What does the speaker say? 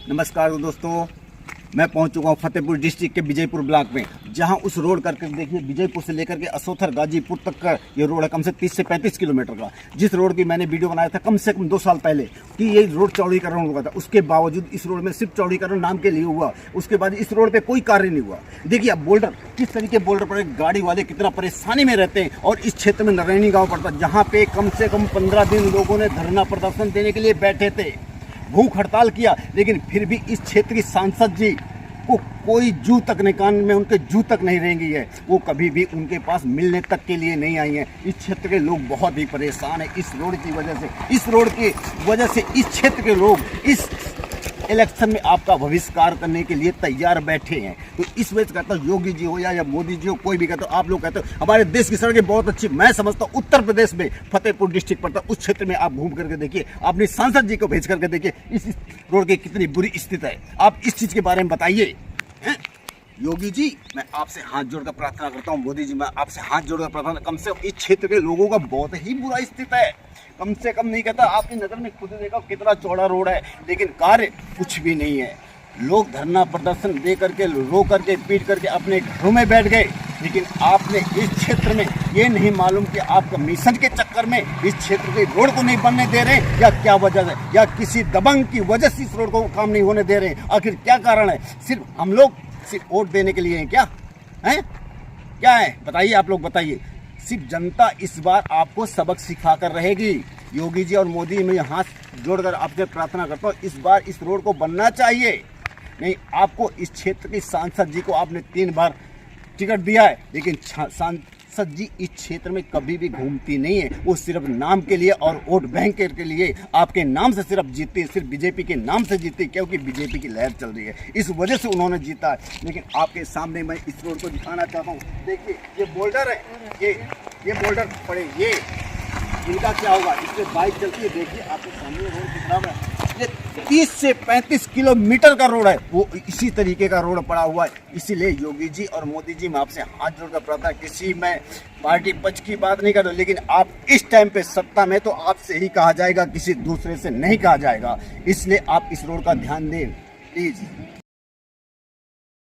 नमस्कार दोस्तों, मैं पहुंच चुका हूं फतेहपुर डिस्ट्रिक्ट के विजयपुर ब्लॉक में, जहां उस रोड करके देखिए विजयपुर से लेकर के असोथर गाजीपुर तक का ये रोड है, कम से 30 से 35 किलोमीटर का। जिस रोड की मैंने वीडियो बनाया था कम से कम 2 साल पहले कि ये रोड चौड़ीकरण हुआ था, उसके बावजूद इस रोड में सिर्फ चौड़ीकरण नाम के लिए हुआ। उसके बाद इस रोड पर कोई कार्य नहीं हुआ। देखिए अब बोल्डर किस तरीके बोल्डर पर गाड़ी वाले कितना परेशानी में रहते हैं। और इस क्षेत्र में नरैनी गाँव पड़ता, जहाँ पे कम से कम 15 दिन लोगों ने धरना प्रदर्शन देने के लिए बैठे थे, भूख हड़ताल किया, लेकिन फिर भी इस क्षेत्र की सांसद जी को कोई जू तक नहीं, कान में उनके जू तक नहीं रहेंगी है। वो कभी भी उनके पास मिलने तक के लिए नहीं आई हैं। इस क्षेत्र के लोग बहुत ही परेशान हैं इस रोड की वजह से। इस रोड की वजह से इस क्षेत्र के लोग इस इलेक्शन में आपका बहिष्कार करने के लिए तैयार बैठे हैं। तो इस वजह से कहता हूँ, योगी जी हो या मोदी जी हो, कोई भी कहता हो, आप लोग कहते हो हमारे देश की सड़कें बहुत अच्छी। मैं समझता हूँ उत्तर प्रदेश में फतेहपुर डिस्ट्रिक्ट पड़ता, उस क्षेत्र में आप घूम करके देखिए, अपनी सांसद जी को भेज करके देखिए इस रोड की कितनी बुरी स्थिति है। आप इस चीज़ के बारे में बताइए। योगी जी, मैं आपसे हाथ जोड़कर प्रार्थना करता हूँ, मोदी जी मैं आपसे हाथ जोड़कर प्रार्थना, कम से कम इस क्षेत्र के लोगों का बहुत ही बुरा स्थिति है। कम से कम नहीं कहता, आपकी नज़र में खुद देखा कितना चौड़ा रोड है, लेकिन कार्य कुछ भी नहीं है। लोग धरना प्रदर्शन दे करके, रो करके, पीट करके अपने घरों में बैठ गए। लेकिन आपने इस क्षेत्र में ये नहीं मालूम कि आप कमीशन के चक्कर में इस क्षेत्र के रोड को नहीं बनने दे रहे, या क्या वजह है, या किसी दबंग की वजह से इस रोड को काम नहीं होने दे रहे। आखिर क्या कारण है? सिर्फ हम लोग सिर्फ वोट देने के लिए हैं क्या? हैं क्या है बताइए, आप लोग बताइए। सिर्फ जनता इस बार आपको सबक सिखा कर रहेगी। योगी जी और मोदी, मैं हाथ जोड़कर आपसे प्रार्थना करता हूँ, इस बार इस रोड को बनना चाहिए। नहीं, आपको इस क्षेत्र की सांसद जी को आपने 3 बार टिकट दिया है, लेकिन सांसद जी इस क्षेत्र में कभी भी घूमती नहीं है। वो सिर्फ नाम के लिए और वोट बैंक के लिए आपके नाम से सिर्फ जीतती है, सिर्फ बीजेपी के नाम से जीतती है, क्योंकि बीजेपी की लहर चल रही है, इस वजह से उन्होंने जीता है। लेकिन आपके सामने मैं इस रोड को दिखाना चाहता हूँ। देखिए ये बोल्डर है, ये बोल्डर पड़े, ये इनका क्या होगा? इससे बाइक चलती है, देखिए आपके सामने रोड दिख रहा है। ये 30 से 35 किलोमीटर का रोड है, वो इसी तरीके का रोड पड़ा हुआ है। इसीलिए योगी जी और मोदी जी, मैं आपसे हाथ जोड़कर प्रार्थना, किसी में पार्टी पक्ष की बात नहीं कर रहा, लेकिन आप इस टाइम पे सत्ता में, तो आपसे ही कहा जाएगा, किसी दूसरे से नहीं कहा जाएगा। इसलिए आप इस रोड का ध्यान दें प्लीज।